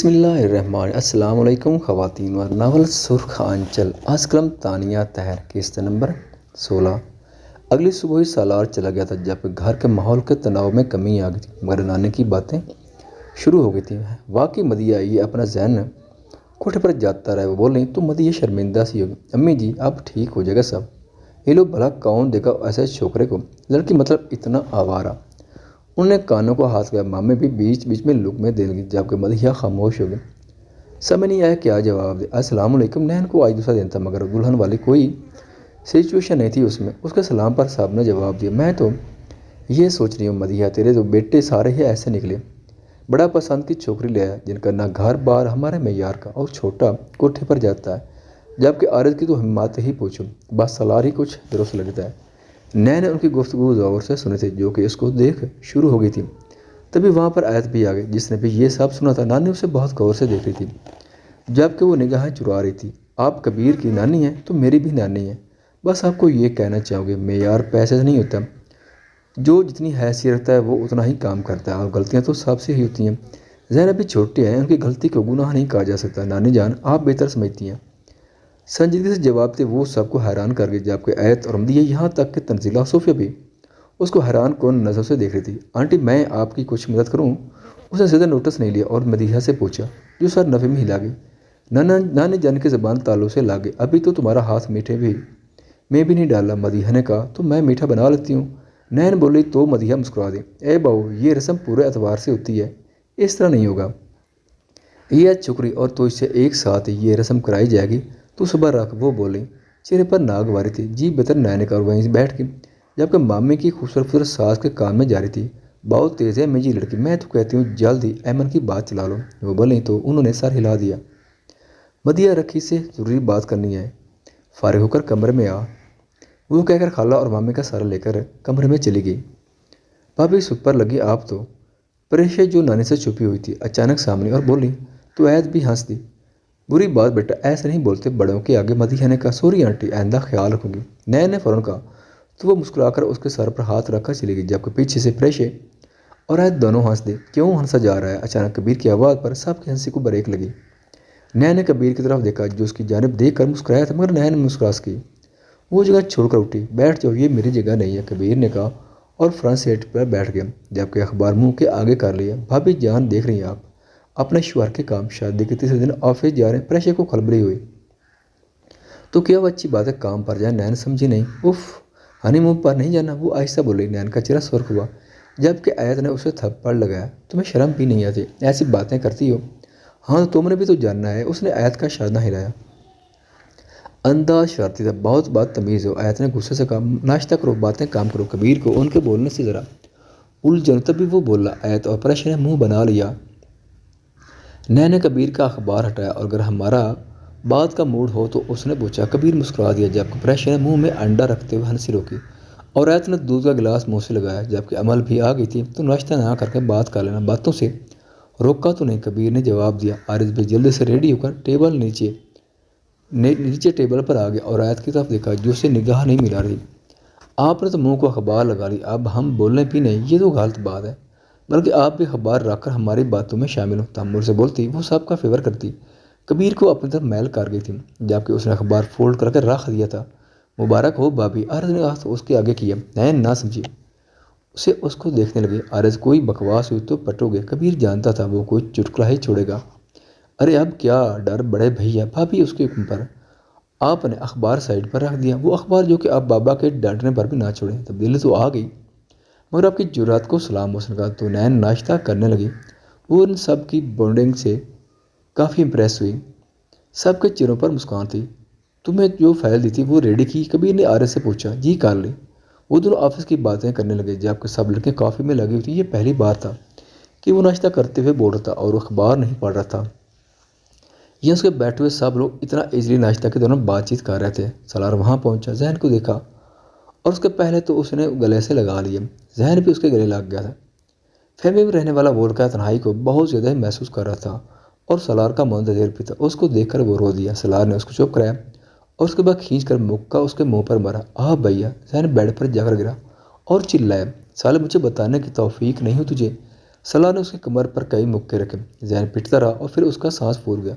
بسم اللہ الرحمن السلام علیکم خواتین و ناول سرخ آنچل آج کلم تانیہ تہر قسط نمبر 16۔ اگلی صبح ہی سالار چلا گیا تھا جب گھر کے ماحول کے تناؤ میں کمی آ گئی تھی مگر نانے کی باتیں شروع ہو گئی تھیں۔ واقعی مدیہ یہ اپنا ذہن کوٹھے پر جاتا رہے، وہ بولیں تو مدیہ شرمندہ سی ہوگی۔ امی جی اب ٹھیک ہو جائے گا سب، یہ لوگ بھلا کون دیکھا ایسے چھوکرے کو، لڑکی مطلب اتنا آوارہ۔ انہوں نے کانوں کو ہاتھ کیا، مامے بھی بیچ بیچ میں لک میں دے لگی جبکہ مدیحہ خاموش ہو گئی۔ سمجھ نہیں آیا کیا جواب دے۔ السلام علیکم۔ نین کو آج دوسرا دن تھا مگر دلہن والی کوئی سچویشن نہیں تھی اس میں۔ اس کے سلام پر صاحب نے جواب دیا، میں تو یہ سوچ رہی ہوں مدیحہ تیرے تو بیٹے سارے ہی ایسے نکلے، بڑا پسند کی چھوکری لے آیا جن کا نہ گھر بار ہمارے معیار کا اور چھوٹا کوٹھے پر جاتا ہے، جبکہ عارض کی تو ہمت ہی پوچھو، بس سالار ہی کچھ درست لگتا ہے۔ نین نے ان کی گفتگو غور سے سنی تھی جو کہ اس کو دیکھ شروع ہو گئی تھی۔ تبھی وہاں پر آیت بھی آ گئی جس نے بھی یہ سب سنا تھا۔ نانی اسے بہت غور سے دیکھ رہی تھی جبکہ وہ نگاہیں چرا رہی تھی۔ آپ کبیر کی نانی ہیں تو میری بھی نانی ہے، بس آپ کو یہ کہنا چاہوں گے معیار پیسے سے نہیں ہوتا، جو جتنی حیثیت رکھتا ہے وہ اتنا ہی کام کرتا ہے، اور غلطیاں تو سب سے ہی ہوتی ہیں۔ زینب بھی چھوٹی ہیں، ان کی غلطی کو گناہ نہیں کہا جا سکتا۔ نانی جان آپ بہتر سمجھتی ہیں، سنجیدگی سے جواب تھے وہ سب کو حیران کر گئی جبکہ آیت اور مدیحہ یہاں تک کہ تنزیلہ صوفیہ بھی اس کو حیران کن نظر سے دیکھ رہی تھی۔ آنٹی میں آپ کی کچھ مدد کروں؟ اس نے زیادہ نوٹس نہیں لیا اور مدیحہ سے پوچھا جو سر نفے میں ہلا گئی۔ نانی جان کی زبان تالوں سے لا گئی، ابھی تو تمہارا ہاتھ میٹھے بھی میں بھی نہیں ڈالا۔ مدیحہ نے کہا تو میں میٹھا بنا لیتی ہوں۔ نین بولی تو مدیحہ مسکرا دی، اے بہو یہ رسم پورے اعتبار سے ہوتی ہے، اس طرح نہیں ہوگا۔ یہ چھکری اور تو اس سے ایک ساتھ یہ رسم کرائی جائے گی، تو صبر رکھ۔ وہ بولی، چہرے پر ناگواری تھی۔ جی بہتر نین کا وہیں بیٹھ گئی جبکہ مامے کی خوبصورت ساز کے کان میں جاری تھی، بہت تیز ہے میری لڑکی، میں تو کہتی ہوں جلد ہی ایمن کی بات چلا لو۔ وہ بولیں تو انہوں نے سر ہلا دیا، مدیحہ رکھی سے ضروری بات کرنی ہے، فارغ ہو کر کمرے میں آ۔ وہ کہہ کر خالہ اور مامے کا سارا لے کر کمرے میں چلی گئی۔ بھابھی سکھ پر لگی آپ تو پریشے جو نانی سے چھپی ہوئی تھی اچانک سامنے اور بولی تو عید بھی ہنس دی، بری بات بیٹا ایسے نہیں بولتے بڑوں کے آگے۔ مدیحہ نے کہا سوری آنٹی، آئندہ خیال رکھوں گی۔ نین نے فوراً کہا تو وہ مسکرا کر اس کے سر پر ہاتھ رکھ کر چلی گئی جبکہ پیچھے سے پریشے اور عید دونوں ہنس دے۔ کیوں ہنسا جا رہا ہے؟ اچانک کبیر کی آواز پر سب کی ہنسی کو بریک لگی۔ نین نے کبیر کی طرف دیکھا جو اس کی جانب دیکھ کر مسکرایا تھا مگر نین نے مسکراس کی، وہ جگہ چھوڑ کر اٹھی۔ بیٹھ جاؤ، یہ میری جگہ نہیں ہے، کبیر نے کہا اور فرنٹ سیٹ پر بیٹھ گیا جبکہ اخبار منہ کے آگے کر لیا۔ بھابھی جان دیکھ رہی ہیں آپ اپنے شوہر کے کام، شادی کے تیسرے دن آفس جا رہے ہیں۔ پریشے کو کھلبلی ہوئی تو کیا وہ اچھی بات ہے کام پر جائیں؟ نین سمجھی نہیں۔ اف ہنی مون پر نہیں جانا، وہ آہستہ بولی۔ نین کا چہرہ سرخ ہوا جبکہ آیت نے اسے تھپڑ لگایا، تمہیں شرم بھی نہیں آتی، ایسی باتیں کرتی ہو؟ ہاں تم نے بھی تو جاننا ہے، اس نے آیت کا شانہ ہلایا۔ انداز شرارتی تھا، بہت بات تمیز ہو۔ آیت نے غصے سے کہا ناشتہ کرو، باتیں کام کرو۔ کبیر کو ان کے بولنے سے ذرا الجھن، تبھی وہ بولا آیت اور پریشے نے منہ بنا لیا۔ نین نے کبیر کا اخبار ہٹایا اور اگر ہمارا بات کا موڈ ہو تو اس نے پوچھا۔ کبیر مسکرا دیا جبکہ پریشے نے منہ میں انڈا رکھتے ہوئے ہنسی روکی اور آیت نے دودھ کا گلاس منہ سے لگایا جبکہ عمل بھی آ گئی تھی۔ تو ناشتہ نہ کر کے بات کر لینا، باتوں سے روکا تو نہیں؟ کبیر نے جواب دیا۔ عارض بھی جلدی سے ریڈی ہو کر نیچے ٹیبل پر آ گیا اور آیت کی طرف دیکھا جو اسے نگاہ نہیں ملا رہی۔ آپ نے تو منہ کو اخبار لگا لی، اب ہم بولنے بھی نہیں، یہ تو غلط بات ہے، بلکہ آپ بھی اخبار رکھ کر ہماری باتوں میں شامل ہوں۔ تحمل سے بولتی، وہ سب کا فیور کرتی۔ کبیر کو اپنی طرف میل کر گئی تھی جبکہ اس نے اخبار فولڈ کر کے رکھ دیا تھا۔ مبارک ہو بھابھی، عارض نے ہاتھ اس کے آگے کیا۔ نین نہ سمجھی اسے اس کو دیکھنے لگی۔ عارض کوئی بکواس ہوئی تو پٹو گے، کبیر جانتا تھا وہ کوئی چٹکلا ہی چھوڑے گا۔ ارے اب کیا ڈر بڑے بھیا، بھابھی اس کے حکم پر آپ نے اخبار سائڈ پر رکھ دیا، وہ اخبار جو کہ آپ بابا کے ڈانٹنے پر بھی نہ چھوڑیں۔ تبدیلی تو آ گئی مگر آپ کی جرات کو سلام، اس نے کہا۔ تو نین ناشتہ کرنے لگی، وہ ان سب کی بانڈنگ سے کافی امپریس ہوئی، سب کے چہروں پر مسکان تھی۔ تمہیں جو فائل دی تھی وہ ریڈی کی؟ کبیر نے عارض سے پوچھا۔ جی کر لی۔ وہ دونوں آفس کی باتیں کرنے لگے جبکہ سب لڑکے کافی میں لگی ہوئی تھی۔ یہ پہلی بار تھا کہ وہ ناشتہ کرتے ہوئے بول رہا تھا اور اخبار نہیں پڑھ رہا تھا، یہ اس کے بیٹھے ہوئے سب لوگ اتنا ایزلی ناشتہ کے دوران بات چیت کر رہے تھے۔ سالار وہاں پہنچا، ذہن کو دیکھا اور اس کے پہلے تو اس نے گلے سے لگا لیا، ذہن بھی اس کے گلے لگ گیا تھا۔ فیملی میں رہنے والا وہ لڑکا تنہائی کو بہت زیادہ ہی محسوس کر رہا تھا اور سالار کا منتظر بھی تھا۔ اس کو دیکھ کر وہ رو دیا۔ سالار نے اس کو چپ کرایا اور اس کے بعد کھینچ کر مکہ اس کے منہ پر مارا۔ آہ بھیا، ذہن بیڈ پر جا کر گرا اور چلایا، سالے مجھے بتانے کی توفیق نہیں ہو تجھے، سلار نے اس کی کمر پر کئی مکے رکھے، زین پٹتا رہا اور پھر اس کا سانس پھول گیا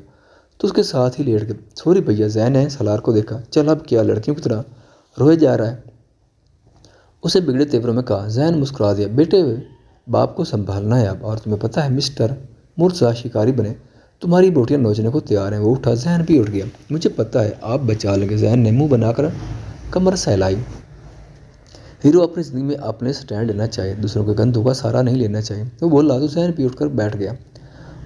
تو اس کے ساتھ ہی لیٹ گیا۔ سوری بھیا، زین نے سلار کو دیکھا۔ چل اب کیا لڑکیوں کی طرح روئے جا رہا ہے، اسے بگڑے تیوروں میں کہا۔ زین مسکرا دیا۔ بیٹے باپ کو سنبھالنا ہے اب، اور تمہیں پتہ ہے مسٹر مرزا شکاری بنے تمہاری بوٹیاں نوچنے کو تیار ہیں۔ وہ اٹھا، زین بھی اٹھ گیا۔ مجھے پتہ ہے آپ بچا لیں گے، زین نے منہ بنا کر کمر سہلائی۔ ہیرو اپنی زندگی میں اپنے سٹینڈ لینا چاہیے، دوسروں کے گندوں کا سہارا نہیں لینا چاہیے۔ وہ بولا تو زین بھی اٹھ کر بیٹھ گیا۔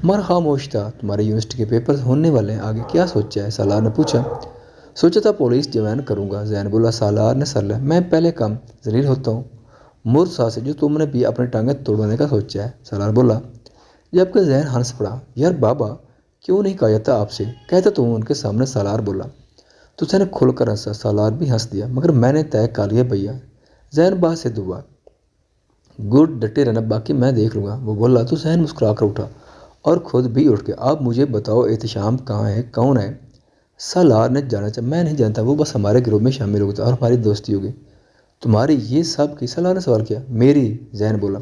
مر خاموش تھا۔ تمہارے یونیورسٹی کے پیپر ہونے والے ہیں، آگے کیا سوچا ہے؟ سالار نے پوچھا۔ سوچا تھا پولیس جوائن کروں گا، زین بولا۔ سالار نے سر لیا۔ میں پہلے کم ذلیل ہوتا ہوں مرزا سے جو تم نے بھی اپنی ٹانگیں توڑنے کا سوچا ہے، سالار بولا۔ جبکہ زین ہنس پڑا۔ یار بابا کیوں نہیں کہا جاتا آپ سے، کہتا تو ہوں ان کے سامنے، سالار بولا۔ تو زین کھل کر ہنسا۔ سالار بھی ہنس دیا۔ مگر میں نے طے کر لیا بھیا، زین بات سے دبا۔ گڈ، ڈٹے رہنا، باقی میں دیکھ لوں گا، وہ بولا تو زین مسکرا کر اٹھا اور خود بھی اٹھ گیا۔ آپ مجھے بتاؤ احتشام کہاں ہے، کون ہے؟ سالار نے جانا چاہا۔ میں نہیں جانتا، وہ بس ہمارے گروہ میں شامل ہو گیا اور ہماری دوستی ہو گئی۔ تمہاری یہ سب کی؟ سالار نے سوال کیا۔ میری، زین بولا۔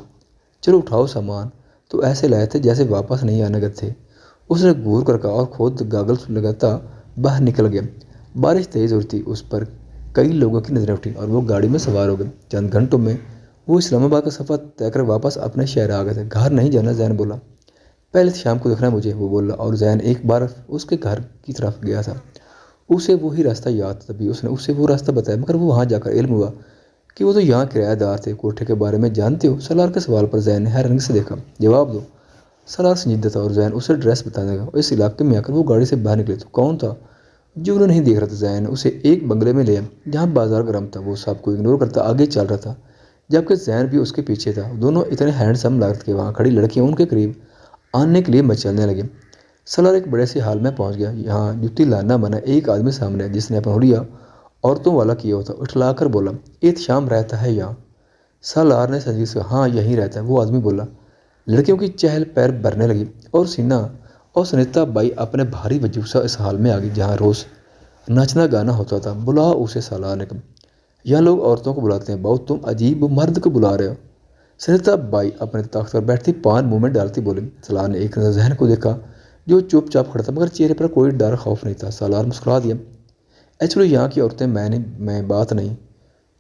چلو اٹھاؤ سامان، تو ایسے لائے تھے جیسے واپس نہیں آنے گئے تھے، اس نے گور کر کہا اور خود گاگلز لگاتا باہر نکل گیا۔ بارش تیز ہو رہی تھی، اس پر کئی لوگوں کی نظریں اٹھیں اور وہ گاڑی میں سوار ہو گئے۔ چند گھنٹوں میں وہ اسلام آباد کا سفر طے کر واپس اپنے شہر آ گئے تھے۔ گھر نہیں جانا، زین بولا۔ پہلے شام کو دیکھنا ہے مجھے، وہ بولا، اور زین ایک بار اس کے گھر کی طرف گیا تھا۔ اسے وہی راستہ یاد تھا، تبھی اس نے اسے وہ راستہ بتایا، مگر وہ وہاں جا کر علم ہوا کہ وہ تو یہاں کرایہ دار تھے۔ کوٹھے کے بارے میں جانتے ہو؟ سالار کے سوال پر زین نے حیرانی سے دیکھا۔ جواب دو۔ سالار سنجیدہ تھا اور زین اسے ایڈریس بتانے لگا۔ اس علاقے میں آ کر وہ گاڑی سے باہر نکلے تو کون تھا جو انہیں نہیں دیکھ رہا تھا؟ زین نے اسے ایک بنگلے میں لیا جہاں بازار گرم تھا۔ وہ سب کو اگنور کرتا آگے چل رہا تھا جبکہ زین بھی اس کے پیچھے تھا۔ دونوں اتنے ہینڈسم لگ رہے تھے کہ وہاں کھڑی لڑکیاں ان کے قریب آنے کے لیے مچلنے لگیں۔ سالار ایک بڑے سے ہال میں پہنچ گیا۔ یہاں جوتی لانا منع۔ ایک آدمی سامنے ہے جس نے اپنا حلیہ عورتوں والا کیا ہوتا، اٹھلا کر بولا۔ احتشام رہتا ہے یہاں؟ سالار نے سنجیدگی سے کہا۔ ہاں یہیں رہتا ہے، وہ آدمی بولا۔ لڑکیوں کی چہل پہل بھرنے لگی اور سینا اور سنیتا بائی اپنے بھاری وجود سے اس حال میں آ گئی جہاں روز ناچنا گانا ہوتا تھا۔ بلا اسے، سالار نے کہا۔ یہاں لوگ عورتوں کو بلاتے ہیں، بہت تم عجیب مرد کو بلا رہے ہو۔ سنیتا بائی اپنے تخت پر بیٹھتی پان منہ میں ڈالتی بولی۔ سالار نے ایک نظر زین کو دیکھا جو چپ چاپ کھڑا تھا، مگر چہرے پر کوئی ڈر خوف نہیں تھا۔ سالار مسکرا دیا۔ ایکچولی یہاں کی عورتیں میں بات نہیں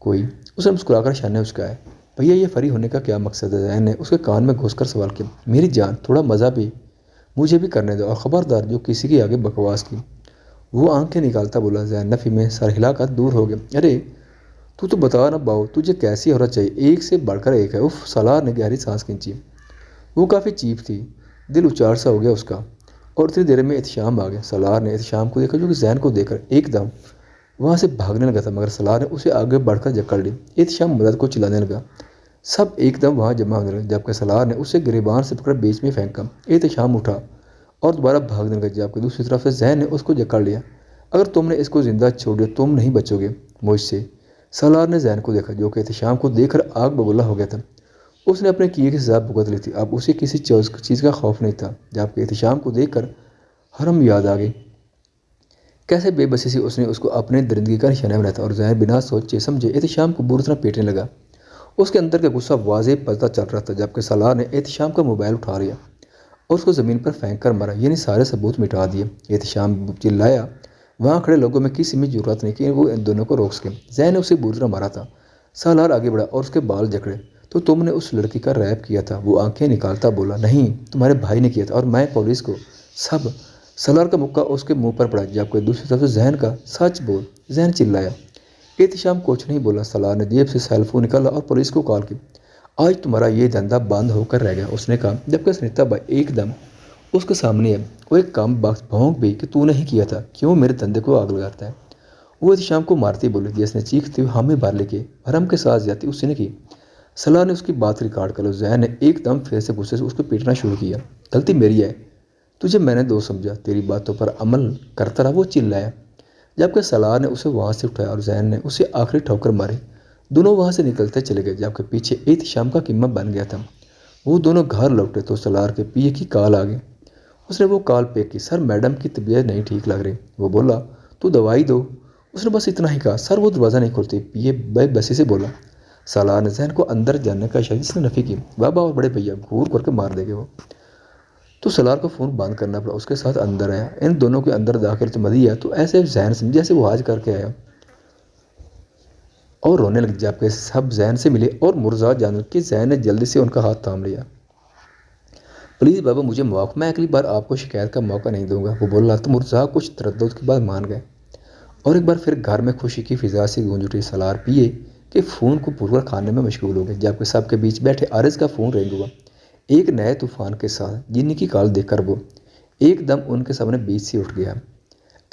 کوئی، اس نے مسکرا کر اشارے اچکائے۔ بھیا یہ فری ہونے کا کیا مقصد ہے؟ زین نے اس کے کان میں گھس کر سوال کیا۔ میری جان، تھوڑا مزہ بھی مجھے بھی کرنے دو، اور خبردار جو کسی کے آگے بکواس کی۔ وہ آنکھیں نکالتا بولا۔ زین نفی میں سر ہلا کر دور ہو گیا۔ ارے تو بتا نا باؤ، تجھے کیسی عورت چاہیے؟ ایک سے بڑھ کر ایک ہے۔ اف، سالار نے گہری سانس کھینچی۔ وہ کافی چیپ تھی، دل اچار سا ہو گیا اس کا، اور اتنی دیر میں احتشام آ گیا۔ سالار نے احتشام کو دیکھا جو کہ زین کو دیکھ کر ایک دم وہاں سے بھاگنے لگا تھا، مگر سالار نے اسے آگے بڑھ کر جکڑ لی۔ احتشام مدد کو چلانے لگا۔ سب ایک دم وہاں جمع ہونے لگے جبکہ سالار نے اسے گریبان سے پکڑ بیچ میں پھینکا۔ احتشام اٹھا اور دوبارہ بھاگنے لگا جبکہ دوسری طرف سے زین نے اس کو جکڑ لیا۔ اگر تم نے اس کو زندہ چھوڑ دیا تم نہیں بچو گے مجھ سے۔ سالار نے زین کو دیکھا جو کہ احتشام کو دیکھ کر آگ ببولا ہو گیا تھا۔ اس نے اپنے کیے کی سزا بھگت لی تھی، اب اسے کسی چیز کا خوف نہیں تھا۔ جبکہ احتشام کو دیکھ کر حرم یاد آ گئی۔ کیسے بے بسی سے اس نے اس کو اپنے درندگی کا نشانہ بنایا تھا، اور زین بنا سوچے سمجھے احتشام کو بری طرح پیٹنے لگا۔ اس کے اندر کا غصہ واضح پتہ چل رہا تھا جبکہ سالار نے احتشام کا موبائل اٹھا لیا اور اس کو زمین پر پھینک کر مارا، یعنی سارے ثبوت مٹا دیے۔ احتشام چلایا۔ وہاں کھڑے لوگوں میں کسی میں ضرورت نہیں کہ وہ ان دونوں کو روک سکے۔ زین نے اسے بری طرح مارا تھا۔ سالار آگے بڑھا اور اس کے بال جکڑے۔ تو تم نے اس لڑکی کا ریپ کیا تھا؟ وہ آنکھیں نکالتا بولا۔ نہیں، تمہارے بھائی نے کیا تھا، اور میں پولیس کو سب۔ سالار کا مکہ اس کے منہ پر پڑا جبکہ دوسری طرف سے زین کا۔ سچ بول، زین چلایا۔ احتشام کچھ نہیں بولا۔ سالار نے جیب سے سیل فون نکالا اور پولیس کو کال کی۔ آج تمہارا یہ دھندا بند ہو کر رہ گیا، اس نے کہا جبکہ سنیتا بائی ایک دم اس کے سامنے ہے۔ وہ ایک کم بخت بھونک بھی کہ تو نہیں کیا تھا، کیوں میرے دھندے کو آگ لگاتا ہے؟ وہ احتشام کو مارتی بولی جس نے چیختے ہوئے حامی بھر لے کے حرم کے ساتھ زیادتی اس نے کی۔ سالار نے اس کی بات ریکارڈ کر لی۔ زین نے ایک دم پھر سے غصے سے اس کو پیٹنا شروع کیا۔ غلطی میری ہے، تجھے میں نے دوست سمجھا، تیری باتوں پر عمل کرتا رہا، وہ چلایا جبکہ سالار نے اسے وہاں سے اٹھایا اور زین نے اسے آخری ٹھوکر ماری۔ دونوں وہاں سے نکلتے چلے گئے جبکہ پیچھے احتشام کا قیمہ بن گیا تھا۔ وہ دونوں گھر لوٹے تو سالار کے پی اے کی کال آ گئی۔ اس نے وہ کال پیک کی۔ سر میڈم کی طبیعت نہیں ٹھیک لگ رہی، وہ بولا۔ تو دوائی دو، اس نے بس اتنا ہی کہا۔ سر وہ دروازہ نہیں کھولتی، پی اے بے بسی سے بولا۔ سالار نے ذہن کو اندر جاننے کا اشارہ جس نے نفی کی۔ بابا اور بڑے بھیا گھور کر کے مار دے گے وہ۔ تو سالار کو فون بند کرنا پڑا، اس کے ساتھ اندر آیا۔ ان دونوں کے اندر داخل تو مدی ہے تو ایسے ذہن سے جیسے وہ حج کر کے آیا اور رونے لگ، جبکہ سب ذہن سے ملے اور مرزا جانور کہ ذہن نے جلدی سے ان کا ہاتھ تھام لیا۔ پلیز بابا مجھے معاف، میں اگلی بار آپ کو شکایت کا موقع نہیں دوں گا، وہ بول رہا تھا۔ مرزا کچھ تردد کے بعد مان گئے اور ایک بار پھر گھر میں خوشی کی فضا سی گونج اٹھی۔ سالار پیے کہ فون کو پورا کھانے میں مشغول ہو گئے، جبکہ سب کے بیچ بیٹھے عارض کا فون رنگ ہوا ایک نئے طوفان کے ساتھ۔ جنی کی کال دیکھ کر وہ ایک دم ان کے سامنے بیچ سے اٹھ گیا۔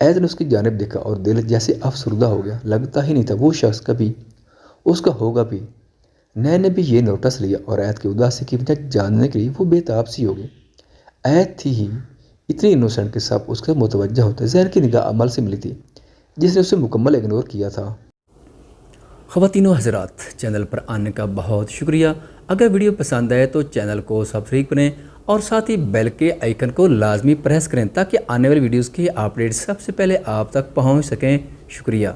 عید نے اس کی جانب دیکھا اور دل جیسے افسردہ ہو گیا، لگتا ہی نہیں تھا وہ شخص کبھی اس کا ہوگا بھی۔ نئے نے بھی یہ نوٹس لیا اور عید کی اداسی کی وجہ جاننے کے لیے وہ بے تاب سی ہو گئی۔ عید تھی ہی اتنی انوسنٹ کہ سب اس کے متوجہ ہوتے، ذہن کی نگاہ عمل سے ملی تھی جس نے اسے مکمل اگنور کیا تھا۔ خواتین و حضرات، چینل پر آنے کا بہت شکریہ۔ اگر ویڈیو پسند آئے تو چینل کو سبسکرائب کریں اور ساتھ ہی بیل کے آئیکن کو لازمی پریس کریں تاکہ آنے والی ویڈیوز کی اپڈیٹ سب سے پہلے آپ تک پہنچ سکیں۔ شکریہ۔